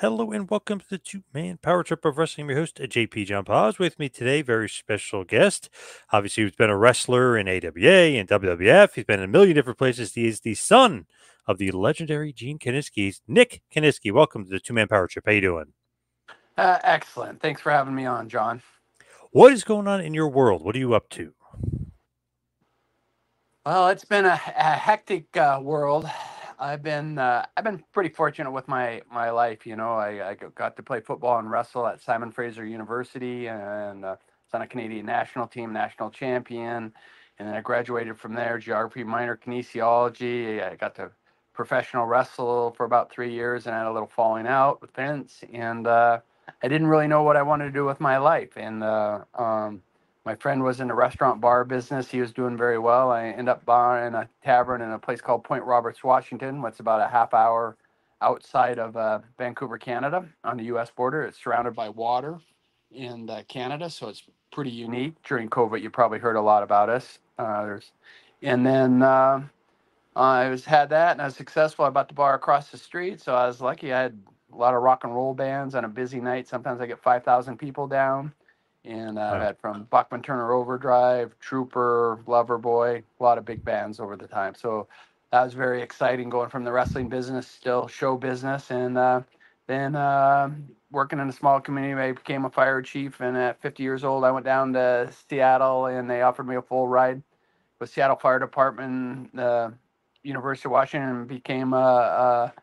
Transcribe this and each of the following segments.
hello, and welcome to the two-man power trip of wrestling. I'm your host, JP John Poz. With me today, very special guest. Obviously, he's been a wrestler in AWA and WWF. He's been in a million different places. He is the son of the legendary Gene Kiniski. He's Nick Kiniski. Welcome to the two-man power trip. How you doing? Excellent. Thanks for having me on, John. What is going on in your world? What are you up to? Well, it's been a hectic world. I've been pretty fortunate with my life. I got to play football and wrestle at Simon Fraser University, and was on a Canadian national team, national champion. And then I graduated from there, geography minor, kinesiology. I got to professional wrestle for about 3 years, and I had a little falling out with Vince, and I didn't really know what I wanted to do with my life. And my friend was in the restaurant bar business. He was doing very well. I ended up buying a tavern in a place called Point Roberts, Washington, which is about a half hour outside of Vancouver, Canada, on the U.S. border. It's surrounded by water in Canada, so it's pretty unique. During COVID, you probably heard a lot about us. And then had that, and I was successful. I bought the bar across the street, so I was lucky. I had a lot of rock and roll bands on a busy night. Sometimes I get 5,000 people down. And I've Wow. had from Buckman Turner Overdrive, Trooper, Loverboy, a lot of big bands over the time. So that was very exciting going from the wrestling business, still show business. And then working in a small community, I became a fire chief. And at 50 years old, I went down to Seattle and they offered me a full ride with Seattle Fire Department, University of Washington, and became a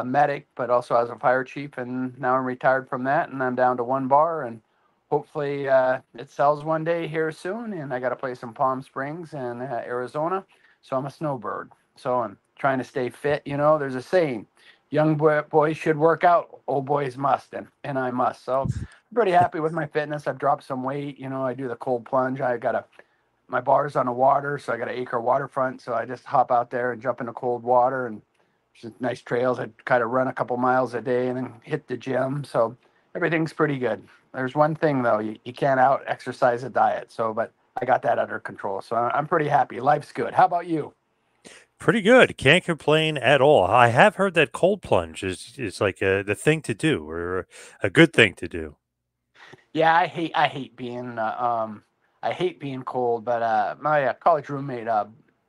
medic, but also as a fire chief. And now I'm retired from that, and I'm down to one bar, and hopefully it sells one day here soon. And I got a place in Palm Springs and Arizona, so I'm a snowbird. So I'm trying to stay fit. There's a saying, boys should work out, old boys must, and I must. So I'm pretty happy with my fitness. I've dropped some weight. I do the cold plunge. My bar's on the water, so I got an acre waterfront. So I just hop out there and jump into cold water, and there's nice trails. I kind of run a couple miles a day and then hit the gym. So everything's pretty good. There's one thing though, you can't out exercise a diet. So, but I got that under control. So I'm pretty happy. Life's good. How about you? Pretty good. Can't complain at all. I have heard that cold plunge is like the thing to do, or a good thing to do. Yeah, I hate being cold. But my college roommate,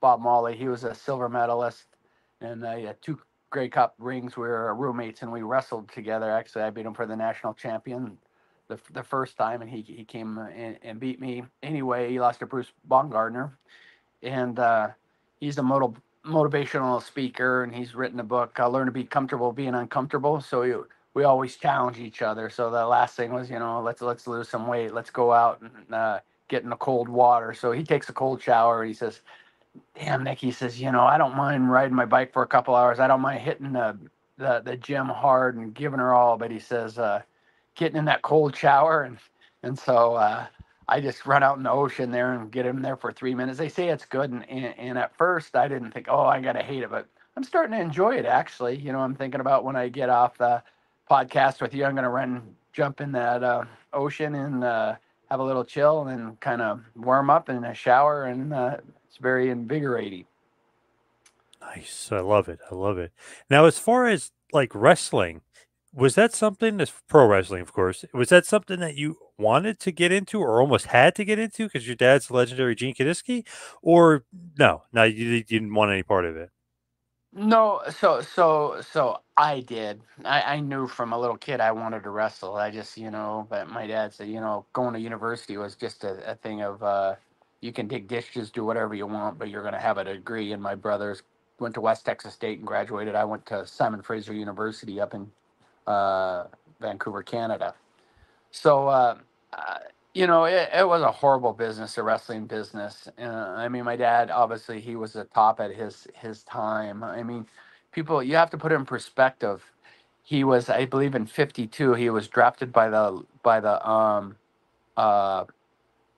Bob Molly, he was a silver medalist, and he had two Grey Cup rings. We were roommates, and we wrestled together. Actually, I beat him for the national champion the first time, and he came and beat me. Anyway, he lost to Bruce Baumgartner, and he's a motivational speaker, and he's written a book, Learn to Be Comfortable Being Uncomfortable. So we always challenge each other. So the last thing was, let's lose some weight. Let's go out and get in the cold water. So he takes a cold shower. And he says, "Damn, Nick," he says, I don't mind riding my bike for a couple hours. I don't mind hitting the gym hard and giving her all. But he says, getting in that cold shower, and so I just run out in the ocean there and get in there for 3 minutes. They say it's good, and at first I didn't think, oh, I gotta hate it, but I'm starting to enjoy it actually. I'm thinking about when I get off the podcast with you, I'm gonna jump in that ocean and have a little chill and then kind of warm up in a shower, and it's very invigorating. Nice. I love it. I love it. Now, as far as like wrestling, was that something, as pro wrestling, of course, was that something that you wanted to get into or almost had to get into because your dad's the legendary Gene Kiniski? Or no, you didn't want any part of it? No, so I did. I knew from a little kid I wanted to wrestle. I just, but my dad said, going to university was just a thing of you can dig dishes, do whatever you want, but you're going to have a degree. And my brothers went to West Texas State and graduated. I went to Simon Fraser University up in uh, Vancouver, Canada. So, it was a horrible business, the wrestling business. I mean, my dad, obviously, he was the top at his time. I mean, people, you have to put it in perspective. He was, I believe, in '52. He was drafted by the uh,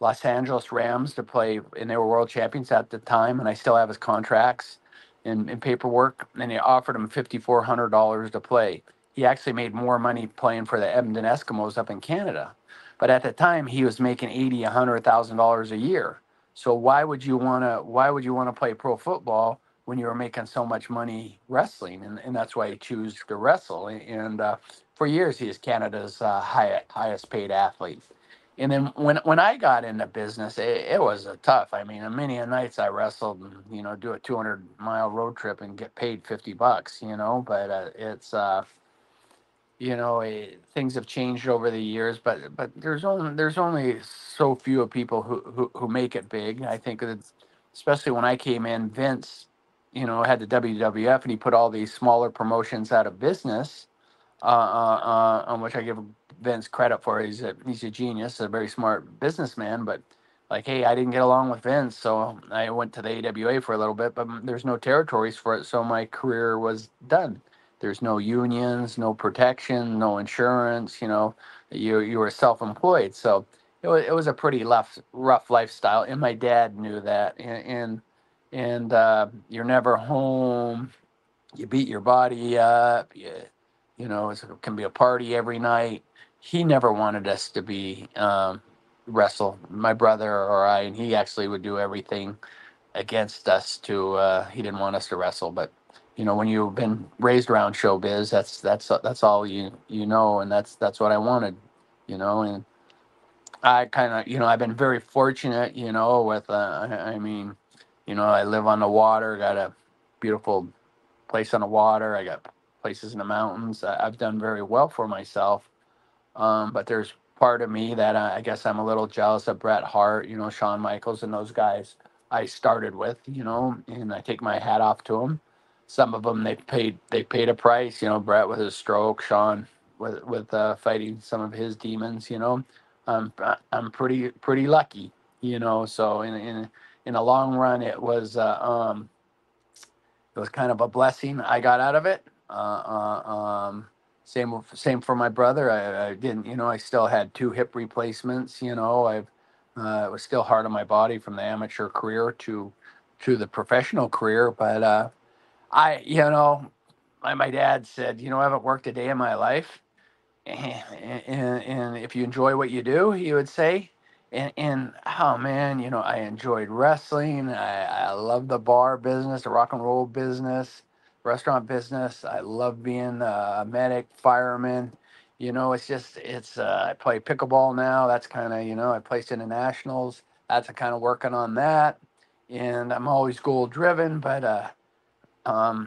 Los Angeles Rams to play, and they were world champions at the time. And I still have his contracts and paperwork. And they offered him $5,400 to play. He actually made more money playing for the Edmonton Eskimos up in Canada. But at the time, he was making $100,000 a year. So why would you want to play pro football when you were making so much money wrestling? And that's why he chose to wrestle. And for years he is Canada's highest paid athlete. And then when I got into business, it was tough. I mean, many a nights I wrestled and do a 200-mile road trip and get paid $50. But it's things have changed over the years, but there's only so few of people who make it big. I think it's, especially when I came in, Vince, had the WWF and he put all these smaller promotions out of business, on which I give Vince credit for. He's a genius, a very smart businessman. But like, hey, I didn't get along with Vince, so I went to the AWA for a little bit. But there's no territories for it, so my career was done. There's no unions, no protection, no insurance. You were self-employed, so it was a pretty rough lifestyle. And my dad knew that, and you're never home. You beat your body up. It can be a party every night. He never wanted us to be wrestle, my brother or I, and he actually would do everything against us to. He didn't want us to wrestle, but when you've been raised around showbiz, that's all and that's what I wanted, and I kind of, I've been very fortunate, with, I mean, I live on the water, got a beautiful place on the water. I got places in the mountains. I've done very well for myself. But there's part of me that I guess I'm a little jealous of Bret Hart, Shawn Michaels and those guys I started with, and I take my hat off to them. Some of them they paid a price, Bret with his stroke, Shawn with fighting some of his demons, I'm pretty lucky, so in the long run it was kind of a blessing I got out of it. Same for my brother. I didn't, I still had two hip replacements. It was still hard on my body from the amateur career to the professional career. But I, my dad said, I haven't worked a day in my life, and if you enjoy what you do, he would say, and oh man, I enjoyed wrestling. I love the bar business, the rock and roll business, restaurant business. I love being a medic, fireman. I play pickleball now. That's kind of, I placed in the nationals. That's kind of working on that, and I'm always goal driven. But I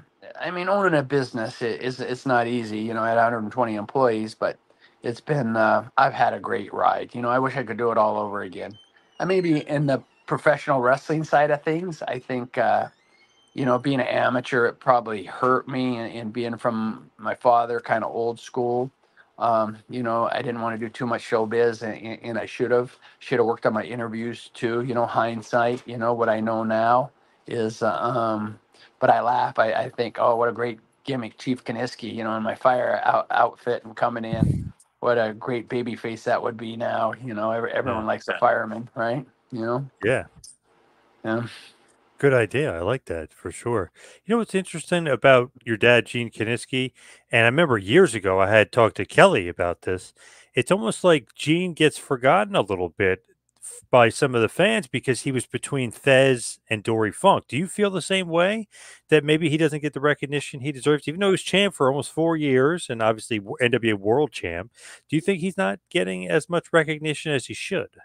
mean, owning a business it's not easy. I had 120 employees, but it's been I've had a great ride. I wish I could do it all over again. I maybe in the professional wrestling side of things, I think being an amateur, it probably hurt me, and being from my father, kind of old school. I didn't want to do too much showbiz, and I should have worked on my interviews too. Hindsight, what I know now is, but I laugh. I think, oh, what a great gimmick, Chief Kiniski, in my fire outfit and coming in. What a great baby face that would be now. Everyone Yeah. likes a fireman, right? Yeah. Yeah. Good idea. I like that for sure. What's interesting about your dad, Gene Kiniski, and I remember years ago I had talked to Kelly about this. It's almost like Gene gets forgotten a little bit by some of the fans because he was between Thez and Dory Funk. Do you feel the same way that maybe he doesn't get the recognition he deserves, even though he was champ for almost 4 years and obviously NWA world champ? Do you think he's not getting as much recognition as he should?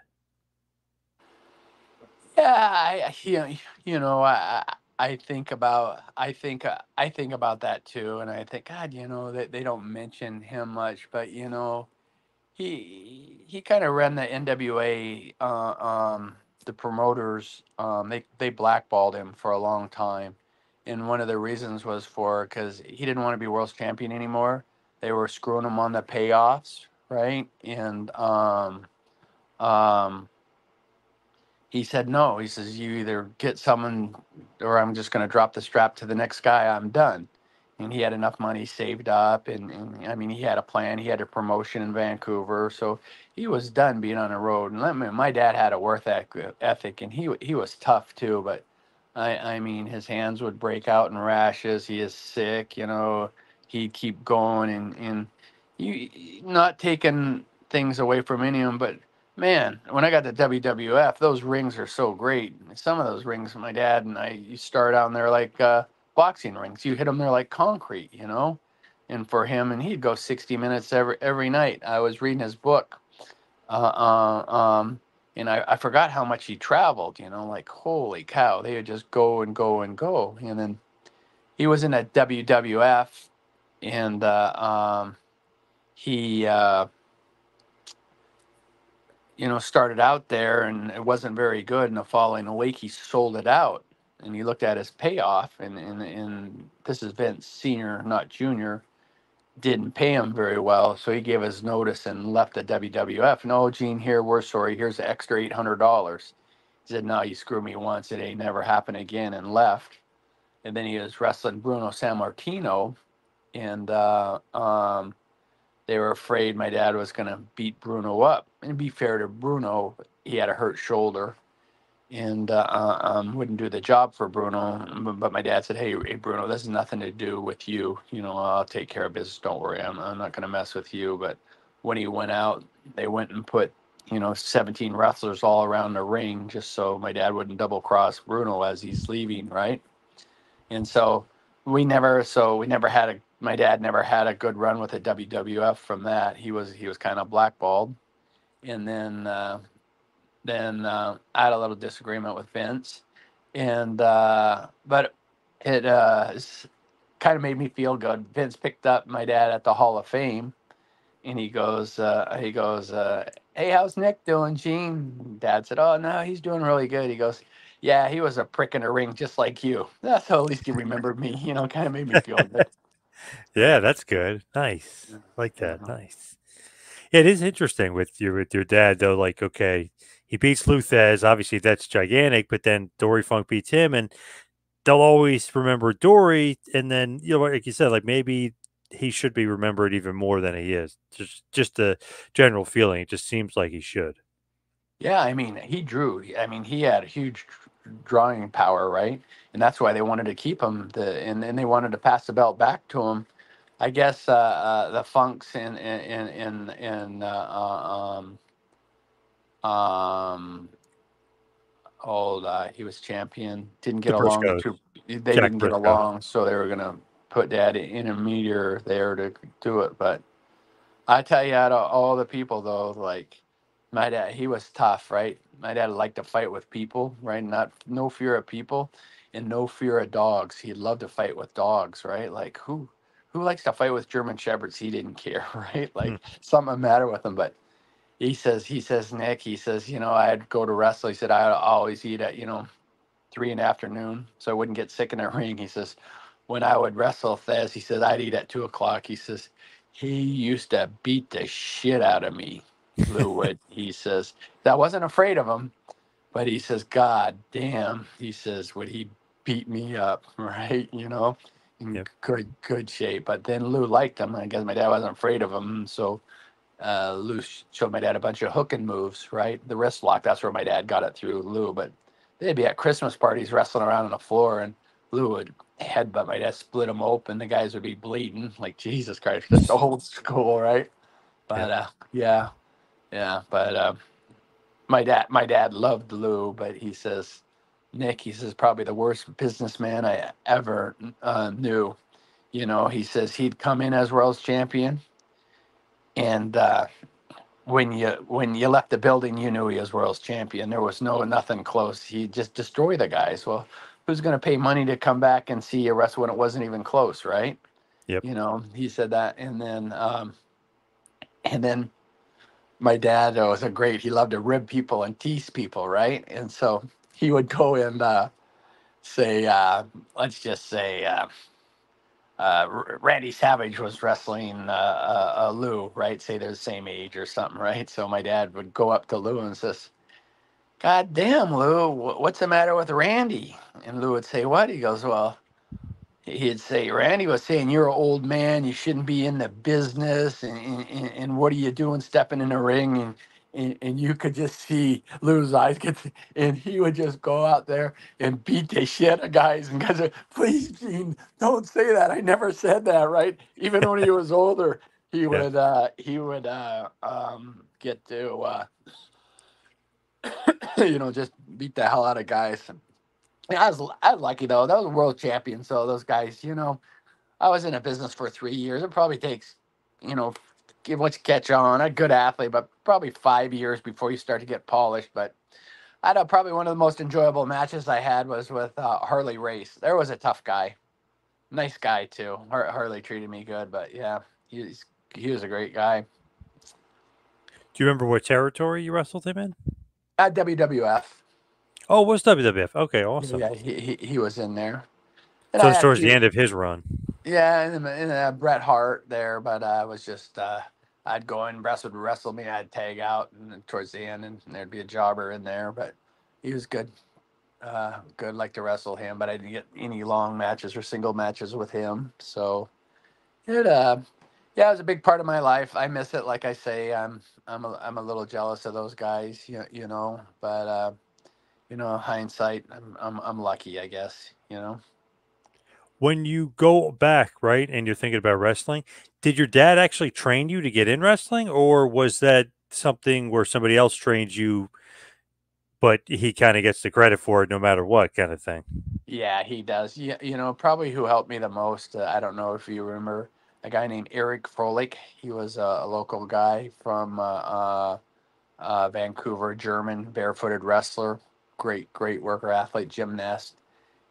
Yeah, I think about that too, and I think, God, that they don't mention him much, but he kind of ran the NWA. The promoters, they blackballed him for a long time, and one of the reasons was because he didn't want to be world champion anymore. They were screwing him on the payoffs, right? And um, he said no. He says, you either get someone, or I'm just going to drop the strap to the next guy. I'm done. And he had enough money saved up, and I mean, he had a plan. He had a promotion in Vancouver, so he was done being on the road. And my dad had a ethic, and he was tough too. But I mean, his hands would break out in rashes. He is sick, He'd keep going, and you not taking things away from any of them, but man, when I got to WWF, those rings are so great. Some of those rings, my dad and I, you start out there like boxing rings. You hit them there like concrete, and for him, and he'd go 60 minutes every night. I was reading his book, uh, uh, um, and I forgot how much he traveled. Like holy cow, they would just go and go and go. And then he was in a WWF, and he started out there, and it wasn't very good. And the following week, he sold it out, and he looked at his payoff, and this is Vince Senior, not Junior, didn't pay him very well, so he gave his notice and left the WWF. No, Gene, here we're sorry. Here's the extra $800. He said, "No, you screwed me once. It ain't never happen again," and left. And then he was wrestling Bruno Sammartino, and they were afraid my dad was going to beat Bruno up. And to be fair to Bruno, he had a hurt shoulder and wouldn't do the job for Bruno. But my dad said, hey, Bruno, this has nothing to do with you. I'll take care of business. Don't worry. I'm not going to mess with you. But when he went out, they went and put, 17 wrestlers all around the ring just so my dad wouldn't double cross Bruno as he's leaving, right? And so my dad never had a good run with the WWF from that. He was kind of blackballed. And then I had a little disagreement with Vince, and but it kind of made me feel good. Vince picked up my dad at the Hall of Fame, and he goes, "Hey, how's Nick doing, Gene?" Dad said, "Oh no, he's doing really good." He goes, "Yeah, he was a prick in the ring just like you." That's how at least he remembered me. Kind of made me feel good. Yeah, that's good. Nice. Like that. Mhm. Nice. Yeah, it is interesting with your dad though. Like, okay, he beats Luthez. Obviously, that's gigantic. But then Dory Funk beats him, and they'll always remember Dory. And then like you said, like maybe he should be remembered even more than he is. Just the general feeling. It just seems like he should. Yeah, I mean, he drew. I mean, he had huge drawing power, right? And that's why they wanted to keep him. And they wanted to pass the belt back to him. I guess the Funks um, he was champion. Didn't The get along. Briscoes, They Jack didn't get Briscoe. along, so they were gonna put Dad in a meteor there to do it. But I tell you, out of all the people though, like my dad, he was tough, right? My dad liked to fight with people, right? Not no fear of people, and no fear of dogs. He loved to fight with dogs, right? Like who likes to fight with German shepherds? He didn't care, right? Hmm. Like something matter with him. But he says, Nick, he says, I'd go to wrestle. He said I'd always eat at 3 in the afternoon, so I wouldn't get sick in the ring. He says, when I would wrestle Thez, he says, I'd eat at 2 o'clock. He says, he used to beat the shit out of me, Lou would. He says, I wasn't afraid of him, but he says, God damn, he says, would he beat me up, right? In Yep. good shape. But then Lou liked him. I guess my dad wasn't afraid of him. So Lou showed my dad a bunch of hooking moves, right? The wrist lock, that's where my dad got it through Lou. But they'd be at Christmas parties wrestling around on the floor, and Lou would headbutt my dad, split him open. The guys would be bleeding. Like, Jesus Christ, that's old school, right? But Yep. yeah, yeah. But my dad loved Lou, but he says, Nick, he says, probably the worst businessman I ever knew. He says he'd come in as world's champion, and when you left the building, you knew he was world's champion. There was nothing close. He just destroyed the guys. Well, who's going to pay money to come back and see you wrestle when it wasn't even close, right? Yep. He said that, and then my dad was a great. He loved to rib people and tease people, right? And so he would go and say, let's just say. Randy Savage was wrestling Lou, right? Say they're the same age or something, right? So my dad would go up to Lou and says, God damn, Lou, what's the matter with Randy? And Lou would say, what? He goes, well, he'd say, Randy was saying, you're an old man. You shouldn't be in the business. And what are you doing stepping in the ring? And you could just see Lou's eyes get, and he would just go out there and beat the shit out of guys. And guys are, please, Gene, don't say that. I never said that, right? Even when he was older, he Yeah. would get to just beat the hell out of guys. Yeah, I was lucky though. That was a world champion. So those guys, I was in a business for 3 years. It probably takes, once you catch on, a good athlete, but probably 5 years before you start to get polished. But I know probably one of the most enjoyable matches I had was with Harley Race. There was a tough guy, nice guy too. Harley treated me good, but yeah, he's he was a great guy. Do you remember what territory you wrestled him in? At WWF, Oh, it was WWF. Okay, awesome. yeah, he was in there, and So I it's had a towards the few, end of his run. yeah, and Bret Hart there, but I was just I'd go in, wrestle me, I'd tag out, and then towards the end, and there'd be a jobber in there, but he was good. Good, like to wrestle him, but I didn't get any long matches or single matches with him. So it, yeah, it was a big part of my life. I miss it. Like I say, I'm a little jealous of those guys, but hindsight, I'm lucky, I guess, When you go back, right, and you're thinking about wrestling, did your dad actually train you to get in wrestling, or was that something where somebody else trained you, but he kind of gets the credit for it no matter what, kind of thing? Yeah, he does. Yeah, probably who helped me the most. I don't know if you remember a guy named Eric Froelich. He was a local guy from Vancouver, German, barefooted wrestler, great worker athlete, gymnast.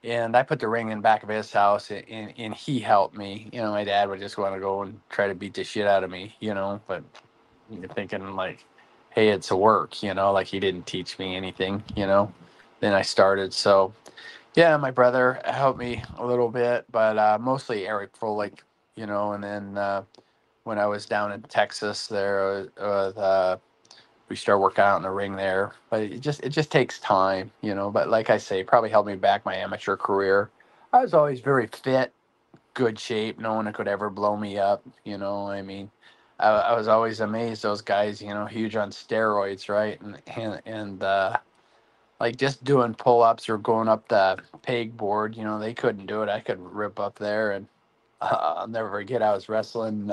And I put the ring in back of his house, and he helped me. My dad would just want to go and try to beat the shit out of me, but you're thinking like, hey, it's a work, like he didn't teach me anything. Then I started. So, yeah, my brother helped me a little bit, but mostly Eric Froelich, and then when I was down in Texas there, we started working out in the ring there. But it just takes time. But like I say, probably held me back my amateur career. I was always very fit, good shape. No one could ever blow me up. I mean, I was always amazed those guys. Huge on steroids, right? And like just doing pull ups or going up the peg board. They couldn't do it. I could rip up there, and I'll never forget. I was wrestling.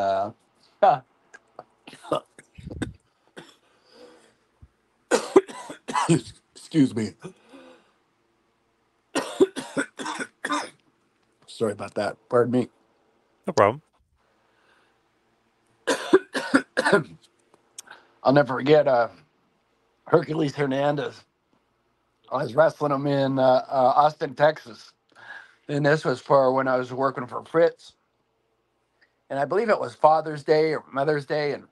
Excuse me. Sorry about that. Pardon me. No problem. I'll never forget Hercules Hernandez. I was wrestling him in Austin, Texas. And this was for when I was working for Fritz. And I believe it was Father's Day or Mother's Day. And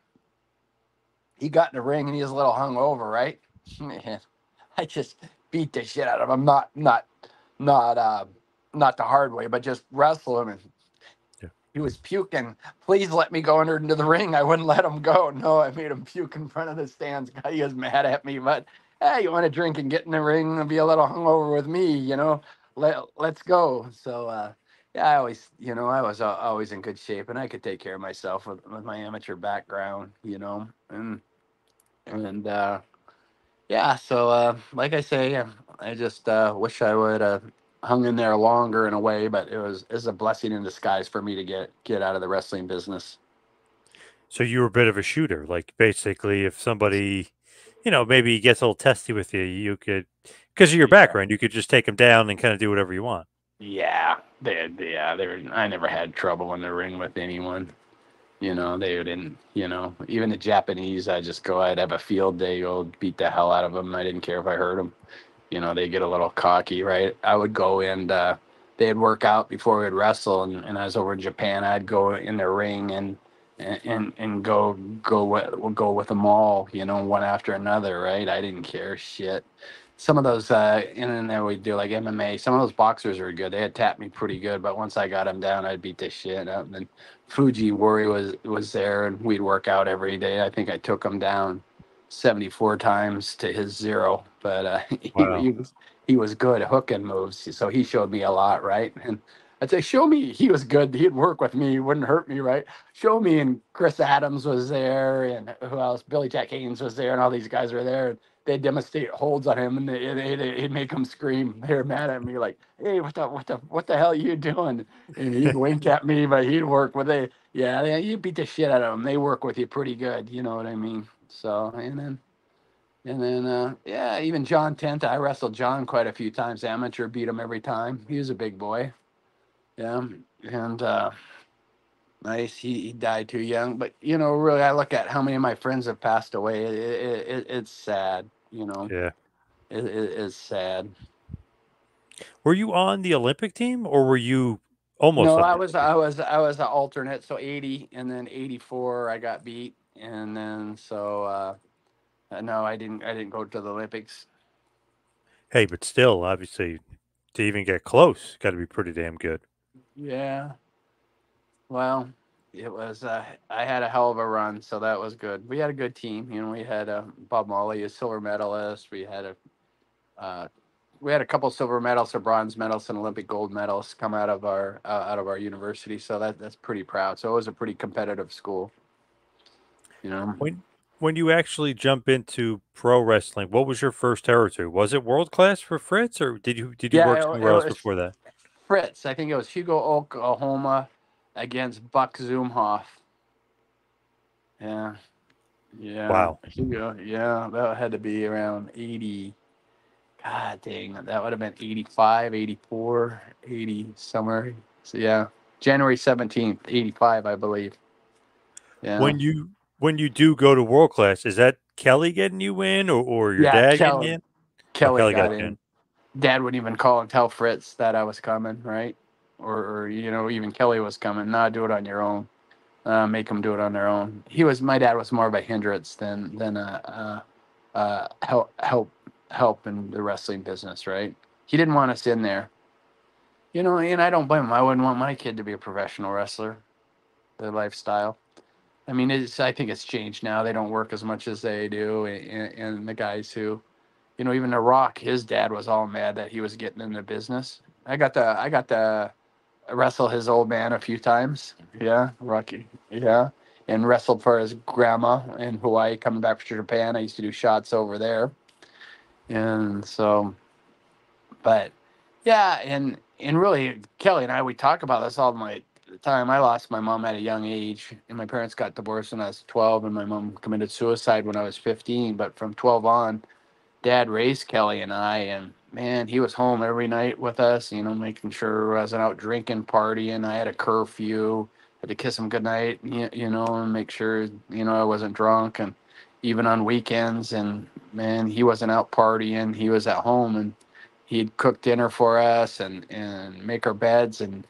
he got in the ring and he was a little hungover, right? And I just beat the shit out of him. Not, not the hard way, but just wrestle him. And Yeah. he was puking. Please let me go into the ring. I wouldn't let him go. No, I made him puke in front of the stands. He was mad at me, but hey, you want to drink and get in the ring and be a little hungover with me? Let's go. So, yeah, I was always in good shape, and I could take care of myself with my amateur background, and yeah. So, like I say, I just wish I would have hung in there longer in a way, but it's a blessing in disguise for me to get out of the wrestling business. So you were a bit of a shooter, like basically, if somebody, maybe gets a little testy with you, you could, because of your Yeah. background, you could just take them down and kind of do whatever you want. Yeah, they were. I never had trouble in the ring with anyone. They didn't. Even the Japanese, I'd have a field day, go beat the hell out of them. I didn't care if I hurt them. They get a little cocky, right? I would go and they'd work out before we'd wrestle, and I was over in Japan. I'd go in the ring and go with them all, one after another, right? I didn't care shit. Some of those, and then there we do like MMA. Some of those boxers were good. They had tapped me pretty good, but once I got them down, I'd beat the shit out. And then Fuji Worry was there, and we'd work out every day. I think I took him down 74 times to his zero, but Wow. he was good at hooking moves, so he showed me a lot, right? And I'd say, show me. He was good. He'd work with me. He wouldn't hurt me, right? Show me. And Chris Adams was there, and who else? Billy Jack Haynes was there, and all these guys were there. And they'd demonstrate holds on him, and they'd make him scream. They were mad at me, like, "Hey, what the hell are you doing?" And he'd wink at me, but he'd work with it. Yeah, you beat the shit out of them. They work with you pretty good. You know what I mean? So, and then, yeah, even John Tenta. I wrestled John quite a few times. Amateur, beat him every time. He was a big boy. Yeah, and Nice. He died too young, but really, I look at how many of my friends have passed away. It's sad. Yeah. It's sad. Were you on the Olympic team or were you almost No, on I the was Olympic I team? was I was an alternate. So 80, and then 84, I got beat, and then no, I didn't go to the Olympics. Hey, but still, obviously, to even get close, got to be pretty damn good. Yeah. Well, it was. I had a hell of a run, so that was good. We had a good team. We had Bob Molly, a silver medalist. Uh, we had a couple silver medals or bronze medals and Olympic gold medals come out of our university. So that's pretty proud. So it was a pretty competitive school. You know. When when you actually jump into pro wrestling, what was your first territory? Was it world class for Fritz, or did you Yeah, work it somewhere else was before that? Fritz. I think it was Hugo, Oklahoma, against Buck Zumhoff. Yeah, yeah, Wow. Hugo. Yeah, that had to be around 80. God dang, that would have been 85, 84, 80 somewhere. So yeah, January 17th, 85, I believe. Yeah. When you do go to world class, is that Kelly getting you in, or your Yeah, dad getting you Kelly. in? Oh, Kelly Kelly got got you in. in. Dad would even call and tell Fritz that I was coming, right? Or even Kelly was coming. Nah, do it on your own. Make them do it on their own. My dad was more of a hindrance than help in the wrestling business, right? He didn't want us in there. And I don't blame him. I wouldn't want my kid to be a professional wrestler. Their lifestyle. I mean, I think it's changed now. They don't work as much as they do, and the guys who, even The Rock, his dad was all mad that he was getting in the business. I got to wrestle his old man a few times. Yeah, Rocky. Yeah, and wrestled for his grandma in Hawaii, coming back from Japan. I used to do shots over there, and so, but yeah, and really, Kelly and I, we talk about this all the time. I lost my mom at a young age, and my parents got divorced when I was 12, and my mom committed suicide when I was 15. But from 12 on, Dad raised Kelly and I, and man, he was home every night with us. Making sure I wasn't out drinking, partying. I had a curfew. Had to kiss him goodnight, and make sure I wasn't drunk, and even on weekends. And man, he wasn't out partying. He was at home, and he'd cook dinner for us and make our beds. And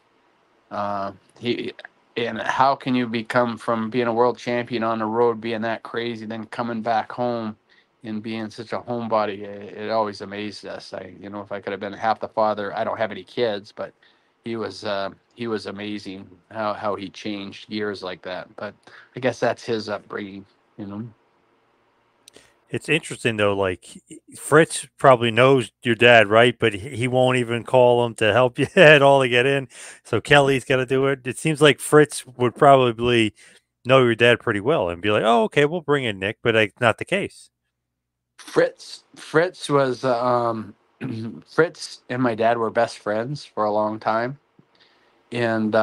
he and how can you become from being a world champion on the road, being that crazy, then coming back home and being such a homebody? It always amazed us. If I could have been half the father, I don't have any kids, but he was amazing how he changed gears like that. But I guess that's his upbringing, you know. It's interesting though. Like Fritz probably knows your dad, right? But he won't even call him to help you at all to get in. So Kelly's got to do it. It seems like Fritz would probably know your dad pretty well and be like, "Oh, okay, we'll bring in Nick," but like not the case. Fritz was Fritz and my dad were best friends for a long time, and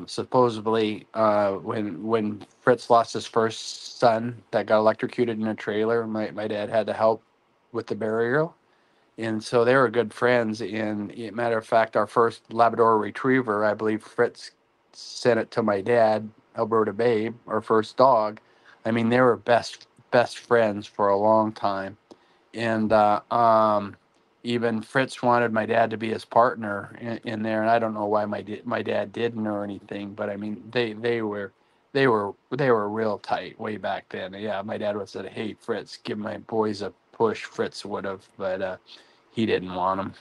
supposedly, when Fritz lost his first son that got electrocuted in a trailer, my dad had to help with the burial, and so they were good friends. And matter of fact, our first Labrador Retriever, I believe Fritz sent it to my dad, Alberta Babe, our first dog. I mean, they were best friends for a long time, and even Fritz wanted my dad to be his partner in there, and I don't know why my dad didn't or anything, but I mean they were real tight way back then. Yeah, my dad would say, "Hey Fritz, give my boys a push." Fritz would have, but he didn't want them,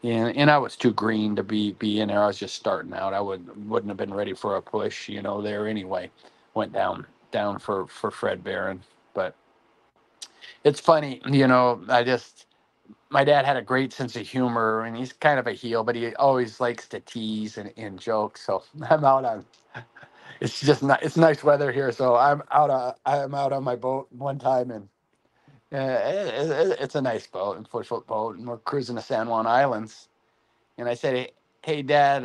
and I was too green to be in there. I was just starting out. I wouldn't have been ready for a push, there anyway. Went down for Fred Barron, but it's funny, my dad had a great sense of humor, and he's kind of a heel, but he always likes to tease and joke. So I'm out on. It's just not. It's nice weather here, so I'm out on my boat one time, and it's a nice boat, and foot boat, and we're cruising the San Juan Islands. And I said, "Hey, Dad,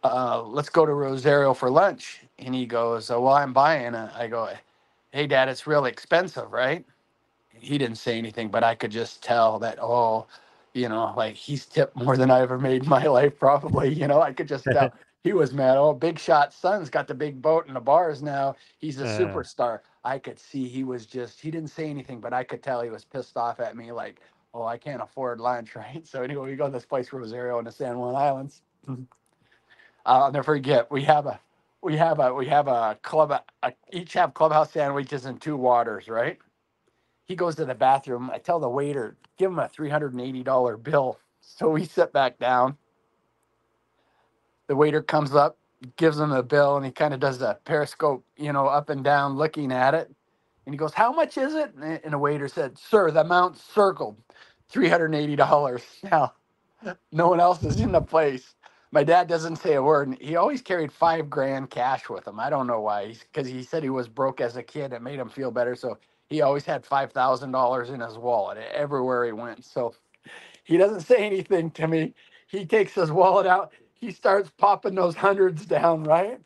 let's go to Rosario for lunch." And he goes, "Well, I'm buying." I go, "Hey, Dad, it's really expensive, right?" He didn't say anything, but I could just tell that, oh, you know, like he's tipped more than I ever made in my life, probably. You know, I could just tell he was mad. Oh, Big Shot son's got the big boat and the bars now. He's a uh, superstar. I could see he was just, he didn't say anything, but I could tell he was pissed off at me, like, oh, I can't afford lunch, right? So anyway, we go to this place, Rosario in the San Juan Islands. I'll never forget. We have a club. Each have clubhouse sandwiches and two waters, right? He goes to the bathroom. I tell the waiter, give him a $380 bill. So we sit back down. The waiter comes up, gives him the bill, and he kind of does the periscope, you know, up and down, looking at it. And he goes, "How much is it?" And the waiter said, "Sir, the amount circled, $380." Now, no one else is in the place. My dad doesn't say a word. And he always carried 5 grand cash with him. I don't know why. Because he said he was broke as a kid. It made him feel better. So he always had $5,000 in his wallet everywhere he went. So he doesn't say anything to me. He takes his wallet out. He starts popping those hundreds down, right?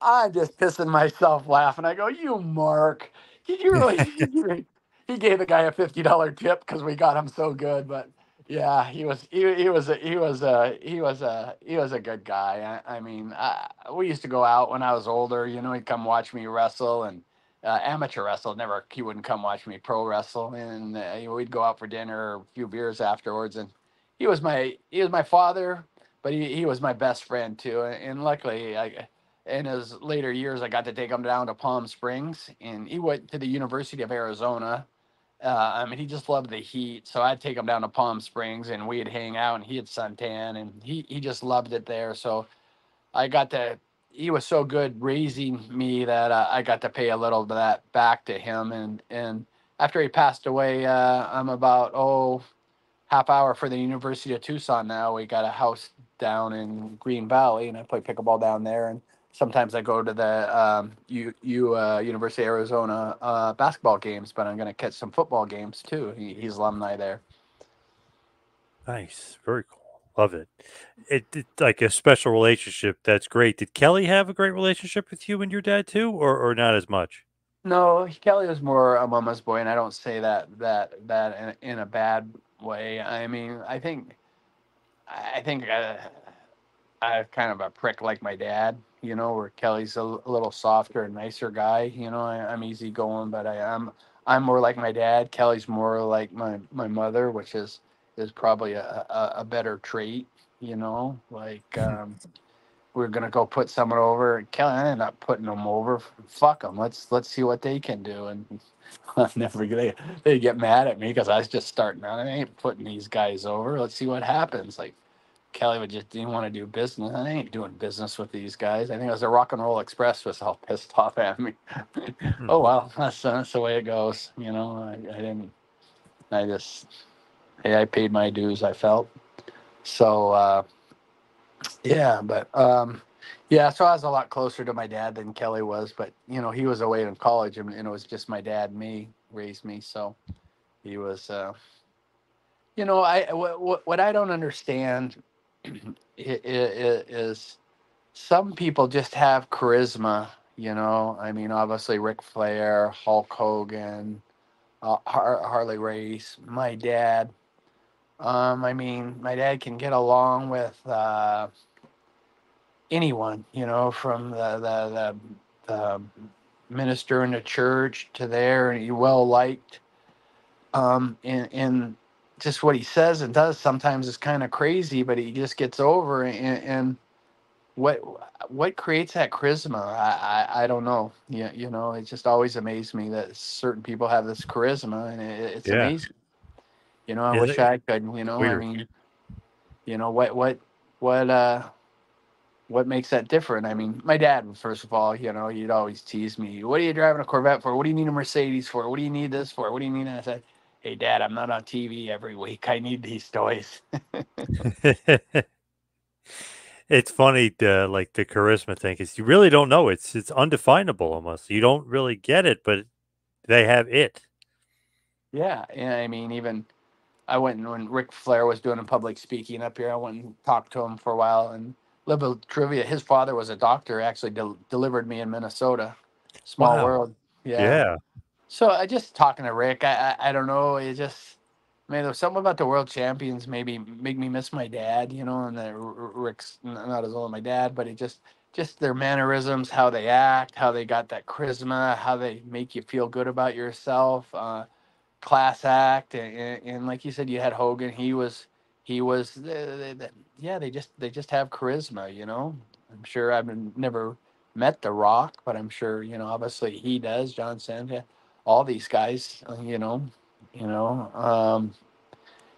I'm just pissing myself laughing. I go, "You Mark, did you really?" He gave the guy a $50 tip because we got him so good. But yeah, he was a good guy. I mean, we used to go out when I was older. You know, he'd come watch me wrestle and amateur wrestle. Never, he wouldn't come watch me pro wrestle, and we'd go out for dinner, or a few beers afterwards. And he was my father, but he was my best friend too. And luckily, in his later years, I got to take him down to Palm Springs, and he went to the University of Arizona. I mean, he just loved the heat, so I'd take him down to Palm Springs, and we'd hang out, and he had suntan, and he just loved it there. So I got to. He was so good raising me that I got to pay a little of that back to him. And after he passed away, I'm about half hour for the University of Tucson now. We got a house down in Green Valley, and I play pickleball down there. And sometimes I go to the University of Arizona basketball games, but I'm going to catch some football games too. He's alumni there. nice, very cool. Love it. It like a special relationship. That's great. Did Kelly have a great relationship with you and your dad too, or not as much? No, Kelly was more a mama's boy, and I don't say that in a bad way. I mean, I think I'm kind of a prick like my dad, you know, where Kelly's a little softer and nicer guy. You know, I'm easygoing, but I'm more like my dad. Kelly's more like my mother, which is probably a better trait. You know, like we're gonna go put someone over. Kelly, I'm not putting them over. Fuck them. Let's see what they can do. And I never they get mad at me because I was just starting out. I ain't putting these guys over. Let's see what happens. Like Kelly would just didn't want to do business. I ain't doing business with these guys. I think it was the Rock and Roll Express was all pissed off at me. Hmm. Oh well, that's the way it goes. You know, I didn't. I just hey, I paid my dues. I felt so. Yeah, but yeah. So I was a lot closer to my dad than Kelly was. But you know, he was away in college, and it was just my dad and me raised me. So he was. You know, what I don't understand is some people just have charisma, you know. I mean, obviously Ric Flair, Hulk Hogan, Harley Race, my dad. I mean, my dad can get along with anyone, you know, from the minister in the church to there, and he well liked. And just what he says and does sometimes is kind of crazy, but he just gets over. And what what creates that charisma? I don't know. Yeah, you know, it just always amazed me that certain people have this charisma, and it's Yeah, amazing. You know, I yeah, wish I could. You know, I weird. mean, you know what what makes that different? I mean, my dad, first of all, you know, he'd always tease me. "What are you driving a Corvette for? What do you need a Mercedes for? What do you need this for? What do you need that?" I said, "Hey, Dad, I'm not on TV every week. I need these toys." It's funny, like the charisma thing, because you really don't know. It's undefinable almost. You don't really get it, but they have it. Yeah, and I mean, even I went and when Ric Flair was doing a public speaking up here, I went and talked to him for a while. And little trivia: his father was a doctor. Actually, delivered me in Minnesota. Small Wow. world. Yeah. Yeah. So I just talking to Rick. I don't know. It just Man, there was something about the world champions maybe make me miss my dad, and the Rick's not as old as my dad, but it just their mannerisms, how they act, how they got that charisma, how they make you feel good about yourself, class act, and like you said, you had Hogan. He was yeah. They just have charisma, I'm sure never met The Rock, but I'm sure obviously he does. John Cena, all these guys, you know.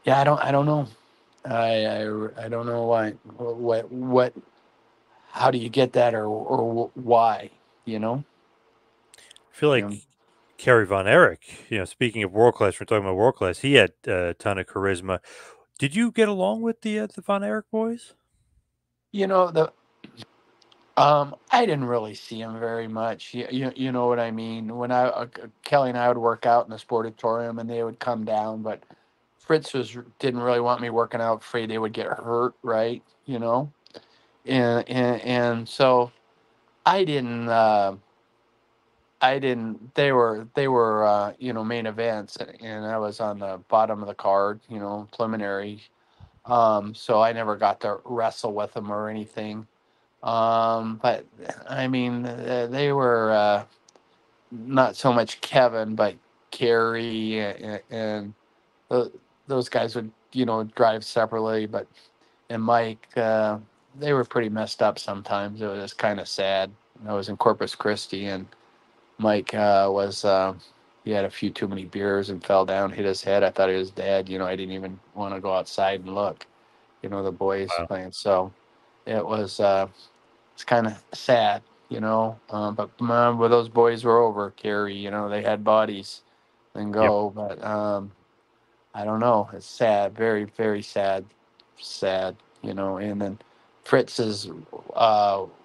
Yeah, I don't know. I don't know what how do you get that or why, you know? I feel You know, like Kerry Von Erich, speaking of world class, we're talking about world class. He had a ton of charisma. Did you get along with the Von Erich boys? the I didn't really see him very much. You know what I mean? When Kelly and I would work out in the sportatorium and they would come down, but Fritz didn't really want me working out, afraid they would get hurt, right? And so I didn't I didn't. They were main events, and I was on the bottom of the card, preliminary. So I never got to wrestle with them or anything. But I mean, they were not so much Kevin, but Kerry and th- those guys would drive separately. But and Mike, they were pretty messed up sometimes. It was kind of sad. I was in Corpus Christi and Mike he had a few too many beers and fell down, hit his head. I thought he was dead. I didn't even want to go outside and look. The boys Wow. playing. So it was it's kind of sad. But when those boys were over, Kerry, they had bodies and Yep. go. But I don't know. It's sad, very very sad, sad. And then Fritz's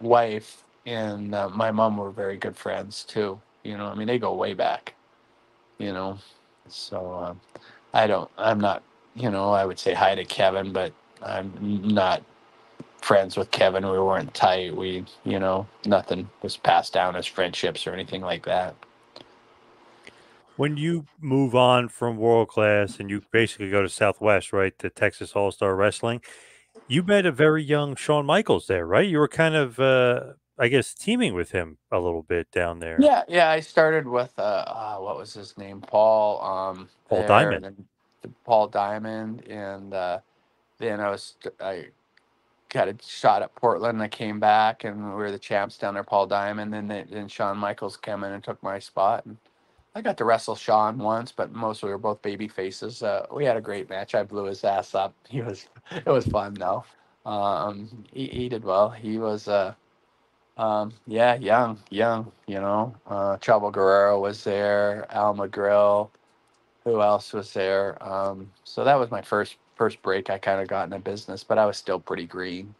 wife and my mom were very good friends too. I mean, they go way back. You know, so I'm not. I would say hi to Kevin, but I'm not friends with Kevin. We weren't tight. Nothing was passed down as friendships or anything like that. When you move on from world class and you basically go to Southwest, right, to Texas All Star Wrestling, you met a very young Shawn Michaels there, right? You were kind of, I guess, teaming with him a little bit down there. Yeah, yeah. I started with what was his name, Paul. Paul There, Diamond. and then Paul Diamond, and then I got a shot at Portland. I came back, and we were the champs down there. Paul Diamond, then Shawn Michaels came in and took my spot, and I got to wrestle Shawn once, but mostly we were both baby faces. We had a great match. I blew his ass up. It was fun though. He did well. He was yeah, young. Chavo Guerrero was there. Al McGrill. Who else was there? So that was my first break. I kind of got in the business, but I was still pretty green.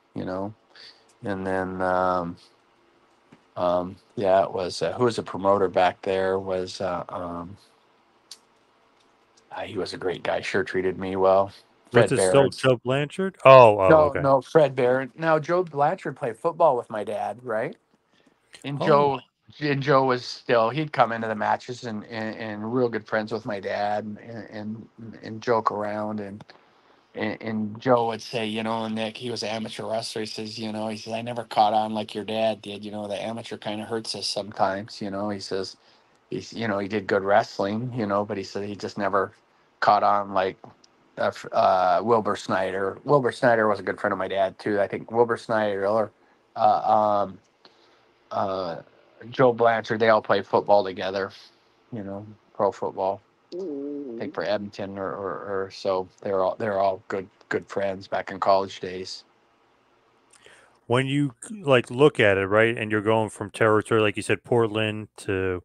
And then yeah, it was who was a promoter back there was he was a great guy. Sure treated me well. Was Fred it still Barrett. Joe Blanchard? Oh, No, okay. no, Fred Barrett. Now Joe Blanchard played football with my dad, right? And Oh, Joe was still he'd come into the matches and real good friends with my dad and joke around and Joe would say, Nick, he was an amateur wrestler. He says, I never caught on like your dad did. The amateur kind of hurts us sometimes. He says, he did good wrestling, but he said he just never caught on like Wilbur Snyder. Wilbur Snyder was a good friend of my dad too. I think Wilbur Snyder or uh, um, uh, Joe Blanchard, they all played football together. Pro football. I think for Edmonton or so. They're all good friends back in college days. when you like look at it, right, and you're going from territory, like you said, Portland to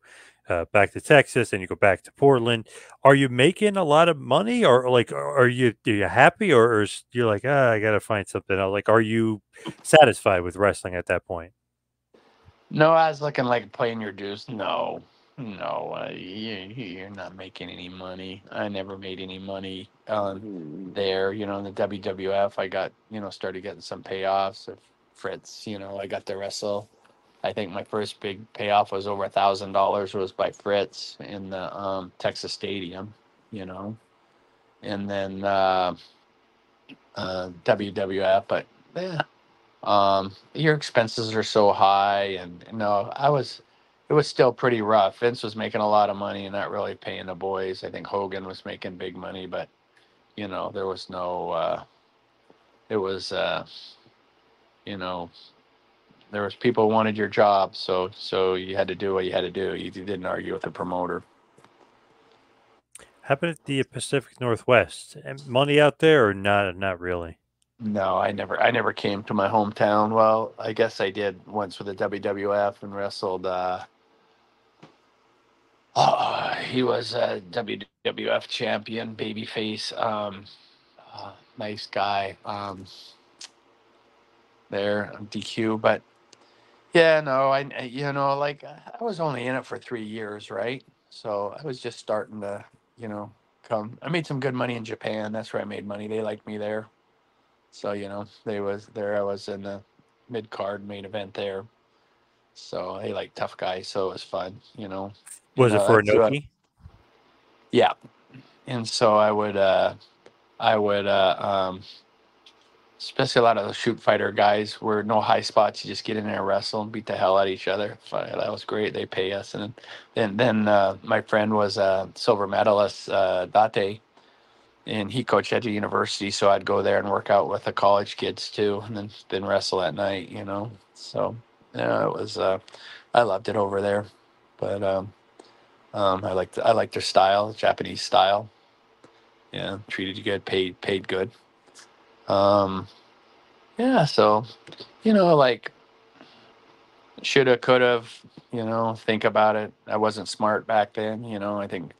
back to Texas, and you go back to Portland. Are you making a lot of money, or like, are you happy, or you're like, I got to find something else? Like, are you satisfied with wrestling at that point? No, I was looking like playing your dues. No, no, you're not making any money. I never made any money there. In the WWF, I got started getting some payoffs. Of Fritz, I got to wrestle. I think my first big payoff was over $1,000. Was by Fritz in the Texas Stadium. You know, and then WWF. But yeah, your expenses are so high, and no, it was still pretty rough. Vince was making a lot of money and not really paying the boys. I think Hogan was making big money, but there was no. It was you know there was people who wanted your job, so you had to do what you had to do. You didn't argue with the promoter. How about the Pacific Northwest? Money out there or not? Not really. No, I never came to my hometown. Well, I guess I did once with the WWF and wrestled. He was a WWF champion, babyface. Nice guy. There, DQ. But yeah, no, I was only in it for 3 years, right? So I was just starting to, you know, come. I made some good money in Japan. That's where I made money. They liked me there. So they was there. I was in the mid card main event there. So they like tough guys. So it was fun. Was it for That's Inoki? yeah. And so I would especially a lot of the shoot fighter guys were no high spots. You just get in there and wrestle and beat the hell out of each other. That was great. They pay us. And then my friend was a silver medalist, Date, and he coached at the university. So I'd go there and work out with the college kids too, and then wrestle at night. So yeah, it was. I loved it over there, but I liked their style, Japanese style. Yeah, treated you good, paid good. Um, yeah, so like shoulda, coulda, think about it. I wasn't smart back then. I think,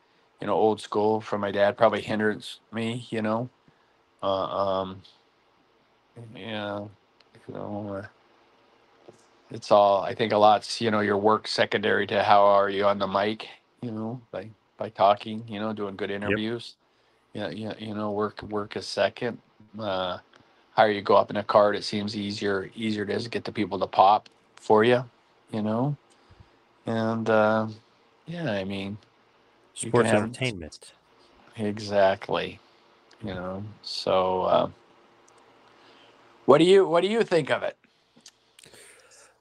old school from my dad probably hinders me. Uh, um, yeah, you know, uh, it's all. I think a lot's your work secondary to how are you on the mic. By talking. Doing good Yep. interviews. Yeah, yeah. Work is second. Uh, higher you go up in a card, it seems easier it is to get the people to pop for you. You know, and yeah, I mean, you can Sports have entertainment. exactly. So what do you think of it?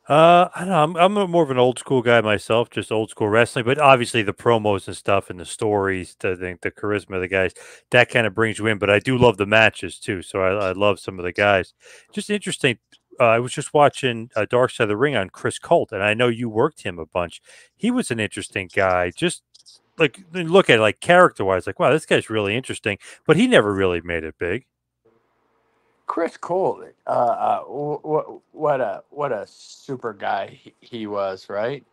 I don't know. More of an old school guy myself, just old school wrestling. But obviously, the promos and stuff, and the stories, the charisma of the guys, that kind of brings you in. But I do love the matches too. So I love some of the guys. Just interesting. I was just watching Dark Side of the Ring on Chris Colt, and I know you worked him a bunch. He was an interesting guy. Just like look at it, like character wise, like wow, this guy's really interesting. But he never really made it big. Chris Cole, what a super guy he was, right?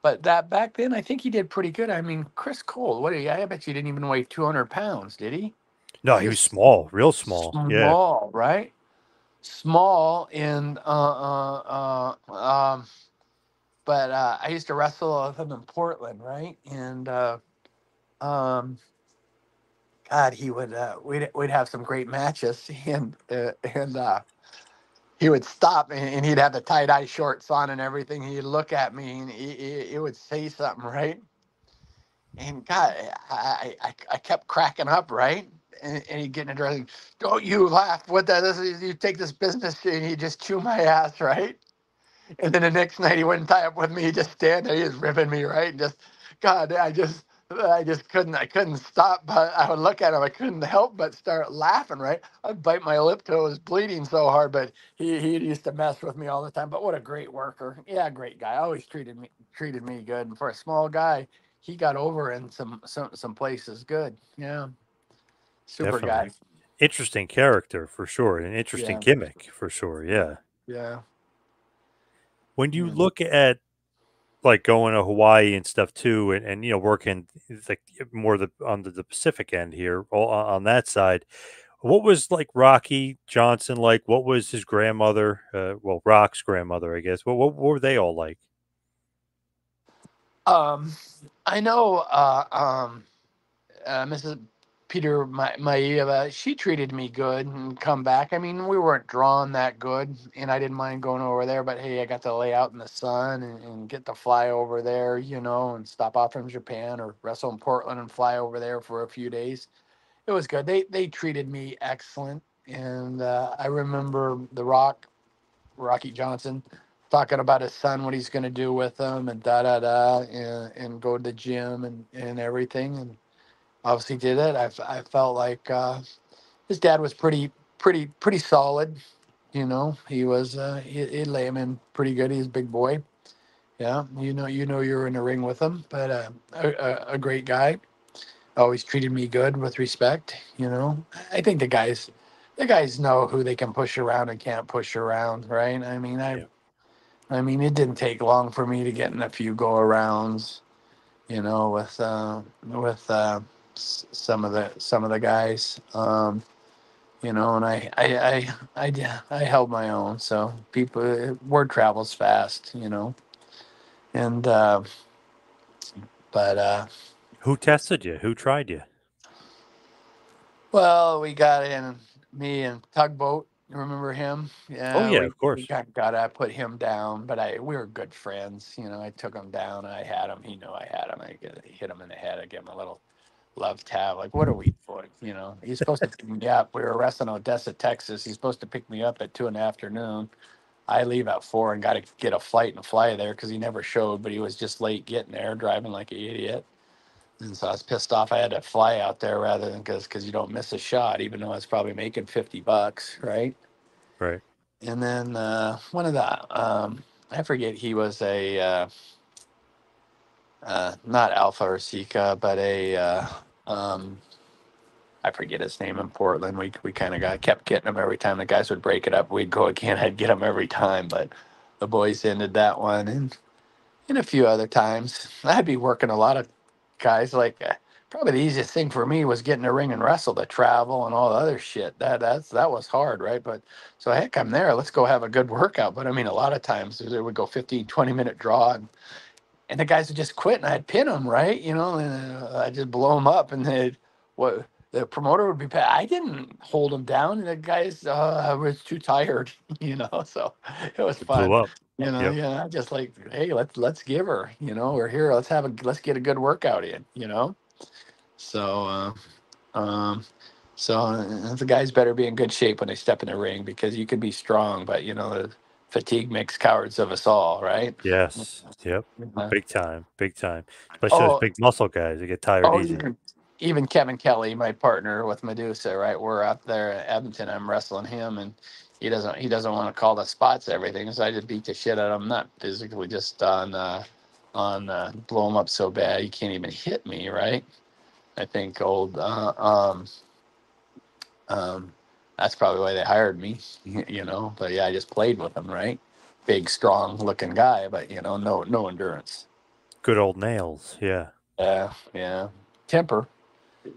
But that back then, I think he did pretty good. I mean, Chris Cole, I bet you didn't even weigh 200 pounds, did he? No, he was Just small, real small. Yeah. small, right? Small and but I used to wrestle with him in Portland, right? And um, God, he would we'd have some great matches, and he would stop and he'd have the tie dye shorts on and everything. He'd look at me and he would say something, right? And God, I kept cracking up, right? And he'd get in a dressing. Don't you laugh? What that is? You take this business and he just chew my ass, right? And then the next night he wouldn't tie up with me. He just stand there. He was ripping me right. And just God, I just couldn't stop. But I would look at him. I couldn't help but start laughing. Right. I'd bite my lip till it was bleeding so hard. But he used to mess with me all the time. But what a great worker. Yeah, great guy. Always treated me good. And for a small guy, he got over in some places good. Yeah. Super guy. Definitely. Interesting character for sure. An interesting Yeah. gimmick for sure. Yeah. Yeah. When you Yeah. look at like going to Hawaii and stuff too, and working like more on the Pacific end here on that side, what was like Rocky Johnson like? What was his grandmother? Well, Rock's grandmother, I guess. What were they all like? Um, I know Mrs. Peter Maeva, she treated me good and come back. I mean, we weren't drawn that good, and I didn't mind going over there. But hey, I got to lay out in the sun and get to fly over there, and stop off from Japan or wrestle in Portland and fly over there for a few days. it was good. They treated me excellent, and I remember Rocky Johnson, talking about his son, what he's going to do with him, and da da da, and go to the gym and everything, and obviously did it. I felt like his dad was pretty solid. You know, he was he lay him in pretty good. He's a big boy. Yeah, you're in the ring with him, but a great guy. Always treated me good with respect. You know, I think the guys know who they can push around and can't push around, right? Yeah. I mean, it didn't take long for me to get in a few go arounds, with some of the guys, and I held my own. So word travels fast, and but Who tested you? Who tried you? well, we got in me and Tugboat. You remember him? Oh Yeah, yeah, we of we course. got I put him down, but we were good friends. I took him down. I had him. He knew I had him. Hit him in the head. I gave him a little love tap. Like, what are we doing? He's supposed to pick me up. We were wrestling in Odessa, Texas. He's supposed to pick me up at 2 in the afternoon. I leave at 4 and got to get a flight and fly there because he never showed, but he was just late getting there, driving like an idiot. And so I was pissed off. I had to fly out there rather than because you don't miss a shot, even though I was probably making $50, right? Right. And then one of I forget, he was a not Alpha or Sika, but um, I forget his name in Portland. We kind of kept getting him every time the guys would break it up. We'd go again. I'd get him every time, but the boys ended that one, and a few other times. I'd be working a lot of guys. Like, probably the easiest thing for me was getting a ring and wrestle. The travel and all the other shit. That was hard, right? But so heck, I'm there. Let's go have a good workout. But I mean, a lot of times there would go 15, 20 minute draw, and the guys would just quit, and I'd pin them, right? And I'd just blow them up, and what the promoter would be. I didn't hold them down, and the guys I was too tired, So it was It blew fun, up. Yep. Yeah, just like, hey, let's give her, we're here. Let's get a good workout in. So um, the guys better be in good shape when they step in the ring because you could be strong, but fatigue makes cowards of us all, right? Yes. Yep. Uh, Big time. Big time. Especially those oh, big muscle guys. They get tired Oh, easy. even Kevin Kelly, my partner with Medusa, right? We're up there at Edmonton. I'm wrestling him, and he doesn't want to call the spots everything. So I just beat the shit out of him, not physically, just on blow him up so bad he can't even hit me, right? I think old um, that's probably why they hired me, But yeah, I just played with him, right? Big, strong looking guy, but no endurance. Good old nails. Yeah. Yeah, yeah, temper.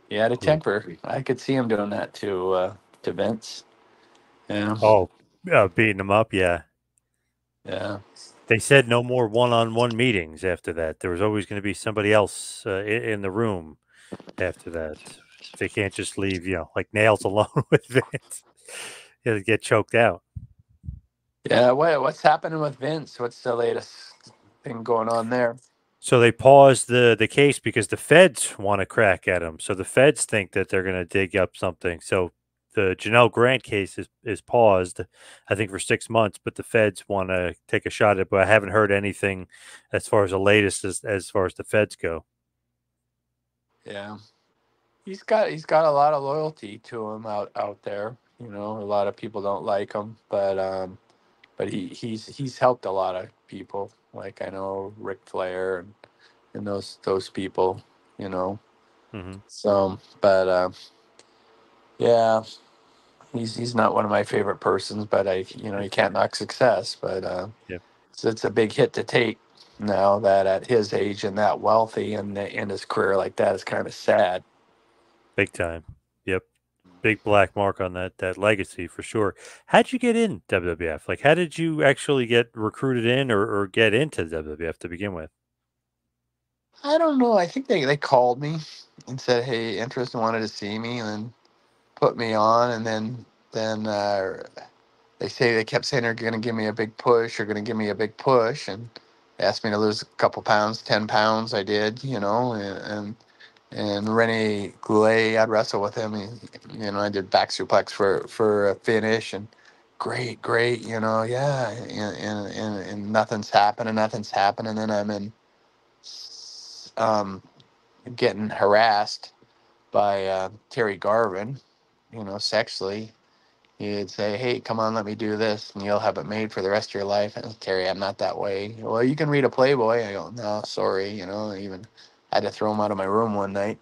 He had a Yeah. temper. I could see him doing that to Vince. Yeah, Oh, beating them up. Yeah. yeah, They said no more one-on-one meetings after that. There was always going to be somebody else in the room after that. They can't just leave, like nails alone with Vince. He'll get choked out. yeah. What's happening with Vince? What's the latest thing going on there? So they paused the case because the feds want to crack at him. So the feds think that they're going to dig up something. So the Janelle Grant case is paused, I think, for 6 months, but the feds want to take a shot at it. But I haven't heard anything as far as the latest as far as the feds go. Yeah, he's got a lot of loyalty to him out there. A lot of people don't like him, but he's helped a lot of people. Like, I know Ric Flair and those people. You know, Hmm. so but yeah. He's not one of my favorite persons, but you can't knock success. But Yep, it's a big hit to take now that at his age and that wealthy and in his career like that is kind of sad. big time. Yep, big black mark on that legacy for sure. How'd you get in WWF? Like, how did you actually get recruited in or get into WWF to begin with? I don't know. I think they called me and said, "Hey, interested, wanted to see me," and then put me on, and then they kept saying they're going to give me a big push, or going to give me a big push, and they asked me to lose a couple pounds, 10 pounds. I did, and And Rene Goulet, I'd wrestle with him. I did back suplex for a finish, and great, yeah. And nothing's happening, and then I'm in, um, getting harassed by Terry Garvin, sexually. He'd say, "Hey, come on, let me do this, and you'll have it made for the rest of your life." And Terry, I'm not that way. Well, you can read a Playboy. I go, no, sorry. I even had to throw him out of my room one night.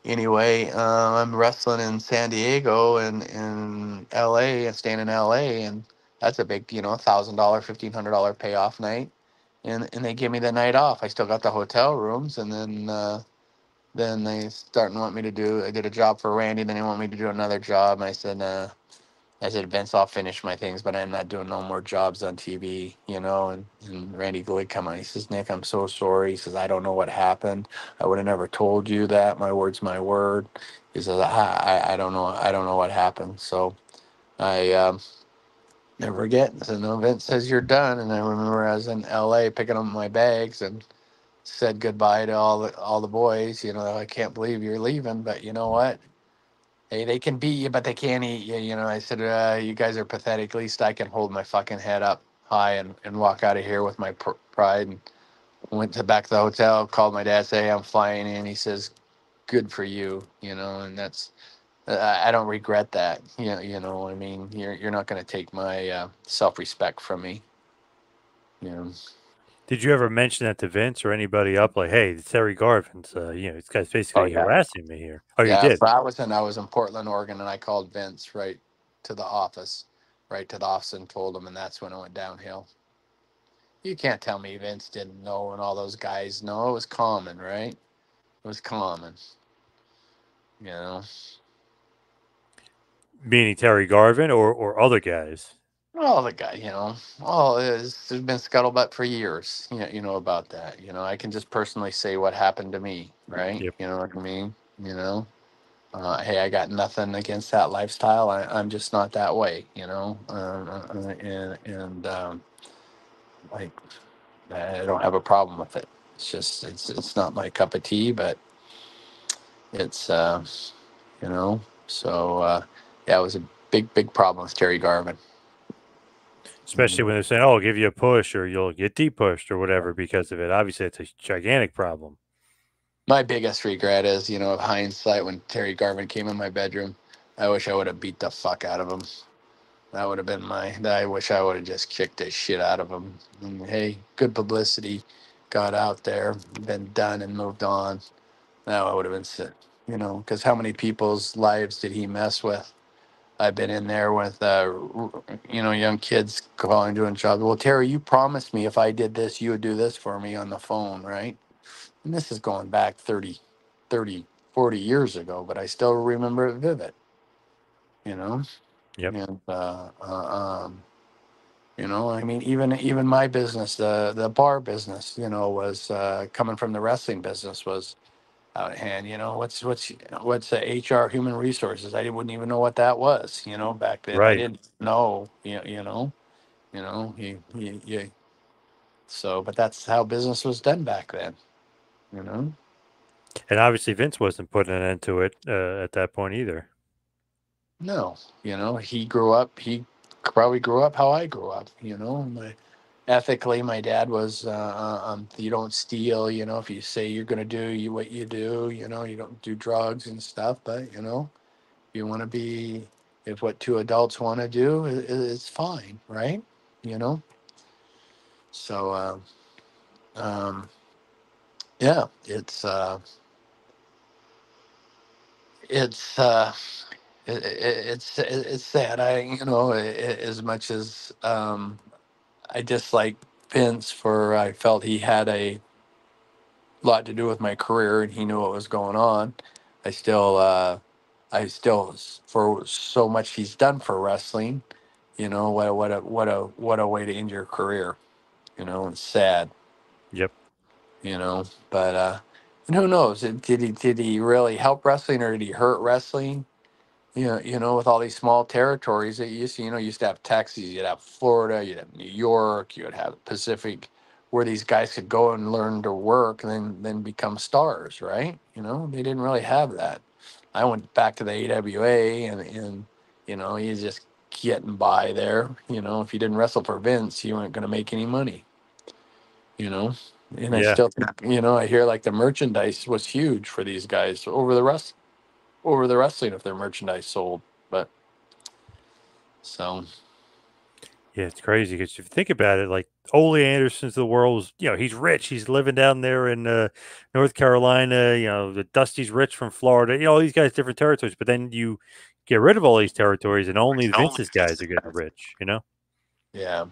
Anyway, I'm wrestling in San Diego and in LA and staying in LA, and that's a big, $1,000, $1,500 payoff night. And they give me the night off. I still got the hotel rooms, and then they start and want me to do. I did a job for Randy, then they want me to do another job, and I said, Vince, I'll finish my things, but I'm not doing no more jobs on TV, and Randy Gould come on. He says, Nick, I'm so sorry. He says, I don't know what happened. I would have never told you that. My word's my word. He says, I don't know. I don't know what happened. So I never forget. So no, Vince says you're done. And I remember I was in LA picking up my bags and said goodbye to all the boys. I can't believe you're leaving, but you know what? Hey, they can beat you, but they can't eat you. I said, you guys are pathetic. At least I can hold my fucking head up high and walk out of here with my pride. And went to back to the hotel, called my dad, say, hey, I'm flying in. He says, good for you, and that's, I don't regret that. What I mean? You're not going to take my self-respect from me. You know. Did you ever mention that to Vince or anybody up? Like, hey, it's Terry Garvin's. This guy's Oh, basically yeah. harassing me here. Oh, you Yeah. did. But I was in Portland, Oregon, and I called Vince to the office, right to the office and told him, and that's when it went downhill. You can't tell me Vince didn't know and all those guys know. It was common, right? It was common, you know. Meaning Terry Garvin or other guys. All the guy, all there's been scuttlebutt for years. You know about that. I can just personally say what happened to me, right? Yep. You know what I mean? You know, hey, I got nothing against that lifestyle. I'm just not that way, and like I don't have a problem with it. It's just it's not my cup of tea, but it's you know. So yeah, it was a big problem with Terry Garvin. Especially when they're saying, oh, I'll give you a push or you'll get deep pushed or whatever because of it. Obviously, it's a gigantic problem. My biggest regret is, of hindsight, when Terry Garvin came in my bedroom, I wish I would have beat the fuck out of him. That would have been I wish I would have just kicked the shit out of him. And hey, good publicity got out there, been done and moved on. Now I would have been sick, because how many people's lives did he mess with? I've been in there with, young kids calling, doing jobs. Well, Terry, you promised me if I did this, you would do this for me on the phone, right? And this is going back 30, 40 years ago, but I still remember it vivid, you know? Yep. And, I mean, even my business, the bar business, was coming from the wrestling business was out of hand. What's HR, human resources? Wouldn't even know what that was, back then. I Right. didn't know, so, but that's how business was done back then, you know? And obviously, Vince wasn't putting an end to it at that point either. No, he probably grew up how I grew up, ethically, my dad was, you don't steal, if you say you're going to do what you do, you don't do drugs and stuff, but, you want to be, if what two adults want to do it's fine, right? You know? So, um, yeah, it's, it's sad. As much as, I dislike Vince I felt he had a lot to do with my career and he knew what was going on. I still, for so much he's done for wrestling, what a way to end your career. It's sad, Yep. but, and who knows? Did he really help wrestling or did he hurt wrestling? With all these small territories that you used to have Texas, you'd have Florida, you'd have New York, you'd have Pacific where these guys could go and learn to work and then become stars, right? You know, they didn't really have that. I went back to the AWA and you know, you just getting by there. You know, if you didn't wrestle for Vince, you weren't going to make any money. You know, and I Yeah. still think, you know, I hear like the merchandise was huge for these guys over the wrestling if their merchandise sold. But so Yeah, it's crazy because if you think about it, like Ole Anderson's the world's, he's rich. He's living down there in North Carolina. The Dusty's rich from Florida. All these guys, different territories. But then you get rid of all these territories, and only Vince's guys are getting rich. yeah,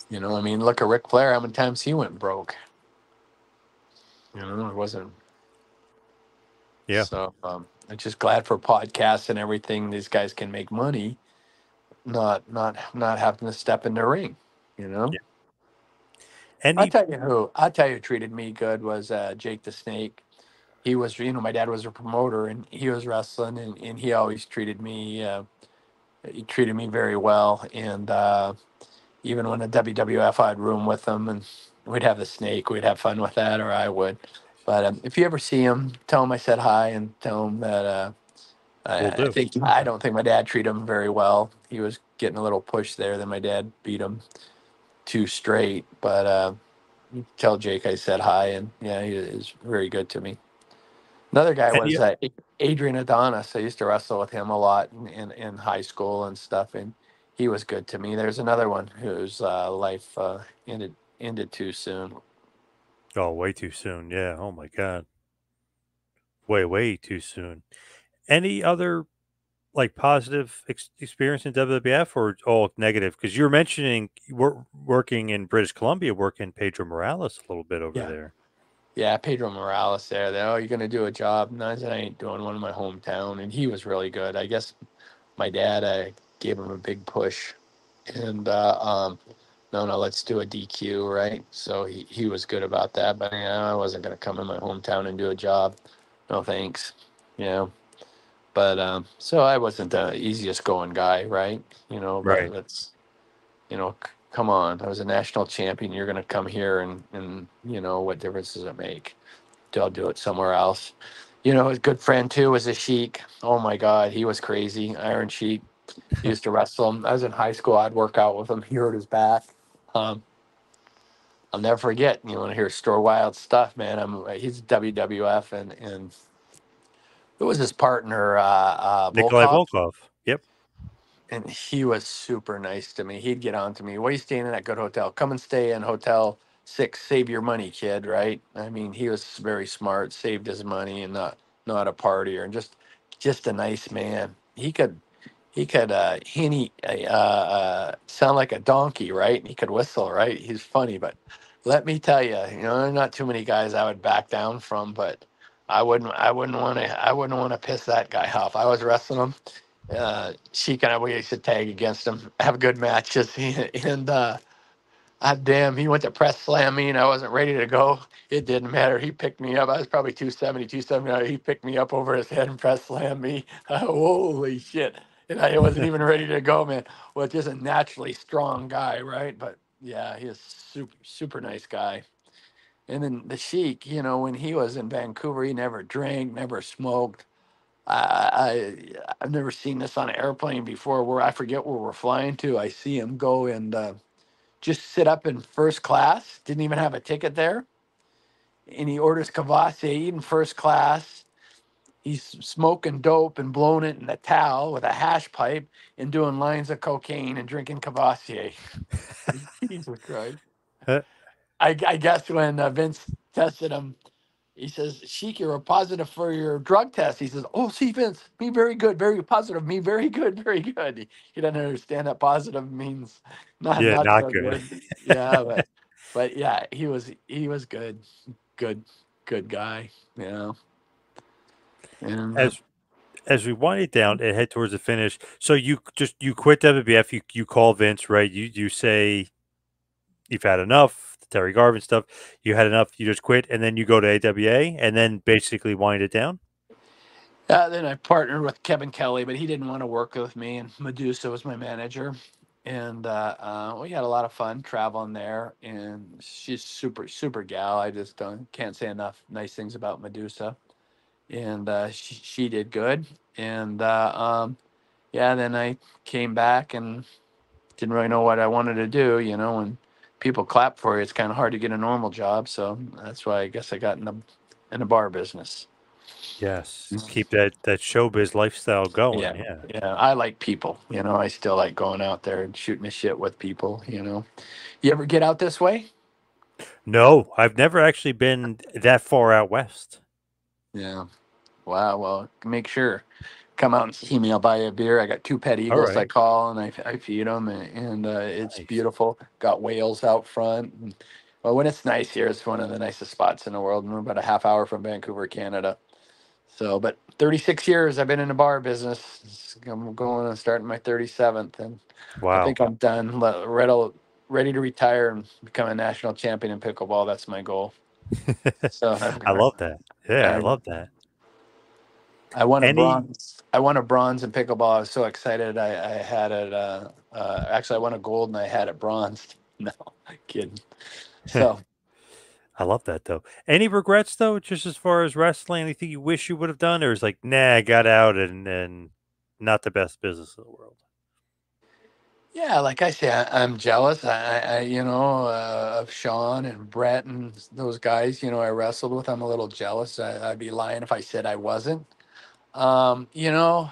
you know, I mean, look at Ric Flair. How many times he went broke? You know, it wasn't. Yeah, So I'm just glad for podcasts and everything. These guys can make money, not having to step in the ring. You know. yeah. Any, I'll tell you who treated me good was Jake the Snake. He was, you know, my dad was a promoter and he was wrestling and he always he treated me very well. And even when the WWF, I'd room with him and we'd have the Snake, we'd have fun with that, or I would. But if you ever see him, tell him I said hi and tell him that will do. I don't think my dad treated him very well. He was getting a little push there. Then my dad beat him two straight. But tell Jake I said hi, and yeah, he is very good to me. Another guy Any, was Adrian Adonis. I used to wrestle with him a lot in high school and stuff, and he was good to me. There's another one whose life ended too soon. oh, way too soon. Yeah. Oh my God. Way too soon. Any other like positive experience in WWF or all negative? Because you were mentioning working in British Columbia, working Pedro Morales a little bit over Yeah, there. yeah, Pedro Morales there. Oh, you're gonna do a job? No, I said I ain't doing one in my hometown, and he was really good. I guess my dad gave him a big push, and no, no, let's do a DQ, right? So he was good about that, but yeah, I wasn't going to come in my hometown and do a job. No thanks. Yeah. But so I wasn't the easiest going guy, right? You know, but Right. let's, you know, come on. I was a national champion. You're going to come here and, you know, what difference does it make? I'll do it somewhere else. You know, his good friend too was a Sheik. Oh my God, he was crazy. Iron Sheik. He used to wrestle him. I was in high school. I'd work out with him. He hurt his back. Um, I'll never forget. You want to hear store wild stuff, man? He's WWF and who was his partner? Nikolai Volkov, Volkov. Yep. and he was super nice to me. He'd get on to me. What are you staying in that good hotel? Come and stay in Hotel 6. Save your money, kid. Right? I mean, he was very smart. Saved his money and not a partier and just a nice man. He could hinny sound like a donkey, right? And he could whistle, right? He's funny, but let me tell you, you know, there's not too many guys I would back down from, but I wouldn't want to piss that guy off. I was wrestling him. Sheik and I, we used to tag against him, have good matches, and damn, he went to press slam me, and I wasn't ready to go. It didn't matter. He picked me up. I was probably 270, 270. He picked me up over his head and press slam me. Holy shit. And I wasn't even ready to go, man. Well, just a naturally strong guy, right? But yeah, he's super, super nice guy. And then the Sheik, you know, when he was in Vancouver, he never drank, never smoked. I've never seen this on an airplane before where I forget where we're flying to. I see him go and just sit up in first class, didn't even have a ticket there. And he orders Cavassier in first class. He's smoking dope and blowing it in a towel with a hash pipe and doing lines of cocaine and drinking Cavassier. Jesus Christ. I guess when Vince tested him, he says, Sheik, you're a positive for your drug test. He says, oh, see, Vince, me very good, very positive, me very good, very good. He doesn't understand that positive means Yeah, not not so good. good. Yeah, but yeah, he was good, good, good guy, you know. And as as we wind it down and head towards the finish, so you quit WWF. You call Vince, right? You say you've had enough. The Terry Garvin stuff. You had enough. You just quit, and then you go to AWA, and then basically wind it down. then I partnered with Kevin Kelly, but he didn't want to work with me. And Medusa was my manager. and we had a lot of fun traveling there. And she's super gal. I just don't can't say enough nice things about Medusa. And she did good. And yeah, then I came back and didn't really know what I wanted to do. When people clap for you, it's kind of hard to get a normal job. So that's why I guess I got in the bar business. Yes. Keep that showbiz lifestyle going. Yeah, Yeah. yeah. I like people. I still like going out there and shooting the shit with people. You ever get out this way? No, I've never actually been that far out west. Yeah. Wow. Well, make sure come out and see me. I'll buy you a beer. I got two pet All eagles. I right. call and I feed them, and it's Nice. beautiful. Got whales out front. And, well, when it's nice here, it's one of the nicest spots in the world. And we're about a half hour from Vancouver, Canada. So, but 36 years I've been in the bar business. I'm going and starting my 37th, and I Wow. think I'm done. Ready to retire and become a national champion in pickleball. That's my goal. So I love that. Yeah, I I, love that. I won a Any bronze. I won a bronze in pickleball. I was so excited. I had it. Actually, I won a gold and I had it bronze. No, kidding. So I love that though. Any regrets though, just as far as wrestling? Anything you wish you would have done, or is like, nah, I got out and not the best business in the world. yeah, like I say, I'm jealous. Of Sean and Brett and those guys. I wrestled with. I'm a little jealous. I'd be lying if I said I wasn't. Um, you know,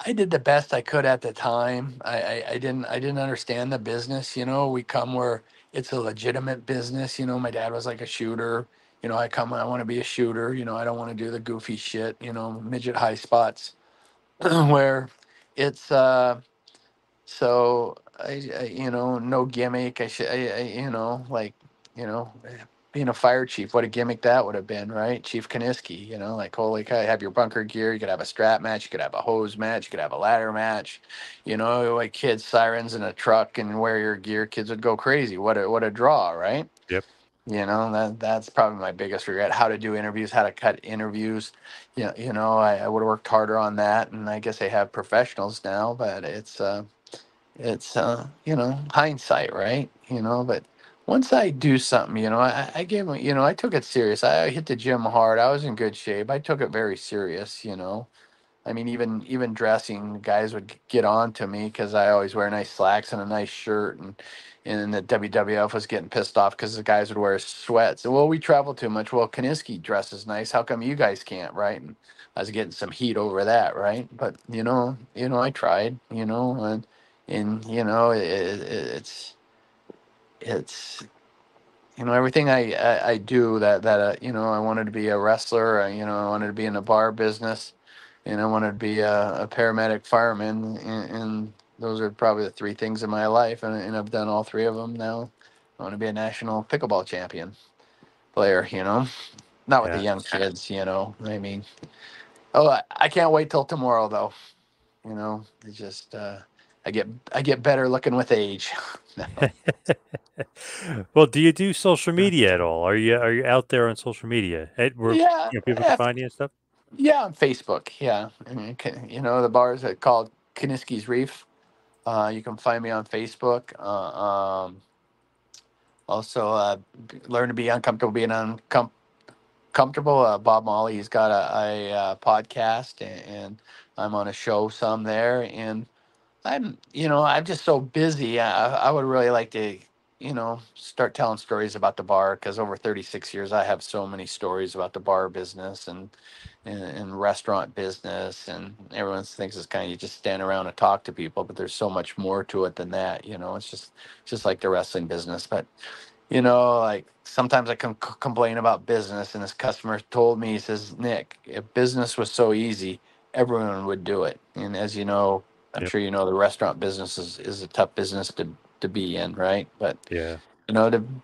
I did the best I could at the time. I didn't understand the business. We come where it's a legitimate business. My dad was like a shooter. I come, I want to be a shooter. I don't want to do the goofy shit. Midget high spots where it's so no gimmick. I should, like, being a fire chief, what a gimmick that would have been, right? Chief Kiniski, like, holy cow, have your bunker gear. You could have a strap match. You could have a hose match. You could have a ladder match. Like kids, sirens in a truck and wear your gear. Kids would go crazy. What a draw, right? Yep. That's probably my biggest regret. How to do interviews, how to cut interviews. I would have worked harder on that. And I guess they have professionals now, but it's hindsight, right? But once I do something, I gave I took it serious. I hit the gym hard. I was in good shape. I took it very serious. I mean, even dressing, guys would get on to me because I always wear nice slacks and a nice shirt, and the WWF was getting pissed off because the guys would wear sweats. Well, we travel too much. Well, Kiniski dresses nice. How come you guys can't, right? And I was getting some heat over that, right? But I tried, and it's everything I do that I wanted to be a wrestler. I wanted to be in the bar business, and I wanted to be a paramedic, fireman, and those are probably the three things in my life, and I've done all three of them now. I want to be a national pickleball champion player. Not with the Yeah. young kids. I mean, oh, I can't wait till tomorrow though. It's just I get better looking with age. No. Well, do you do social media at all? Are you out there on social media? Where Yeah, people can find you and stuff? yeah, on Facebook. Yeah, I mean, the bars are called Kiniski's Reef. You can find me on Facebook. Also, learn to be uncomfortable being comfortable. Bob Molly, he's got a podcast, and I'm on a show some there, and I'm just so busy. I would really like to, start telling stories about the bar because over 36 years, I have so many stories about the bar business and restaurant business, and everyone thinks it's kind of you just stand around and talk to people, but there's so much more to it than that. It's just like the wrestling business, but like sometimes I can complain about business, and this customer told me, he says, Nick, if business was so easy, everyone would do it. And as you know, I'm Yep. sure the restaurant business is a tough business to be in, right? But Yeah.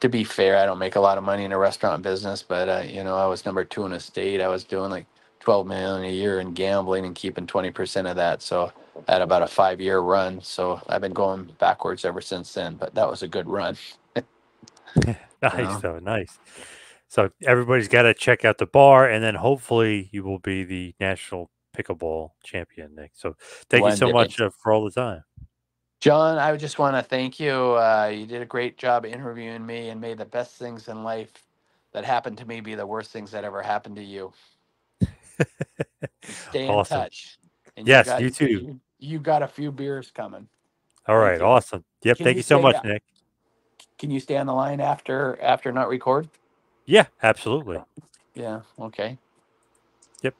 to be fair, I don't make a lot of money in the restaurant business, but I was number two in the state. I was doing like 12 million a year in gambling and keeping 20% of that. So I had about a 5-year run. So I've been going backwards ever since then, but that was a good run. You Nice know? though. Nice. So everybody's got to check out the bar, and then hopefully you will be the national pickleball champion, Nick. So thank you One so day. much for all the time. John, I just want to thank you. You did a great job interviewing me, and may the best things in life that happened to me be the worst things that ever happened to you. And stay in Awesome. touch. And Yes, you too. you got a few beers coming. All Thank right, you. awesome. Yep, Can thank you you so stay? much, Nick. Can you stay on the line after not record? Yeah, absolutely. Yeah. Okay.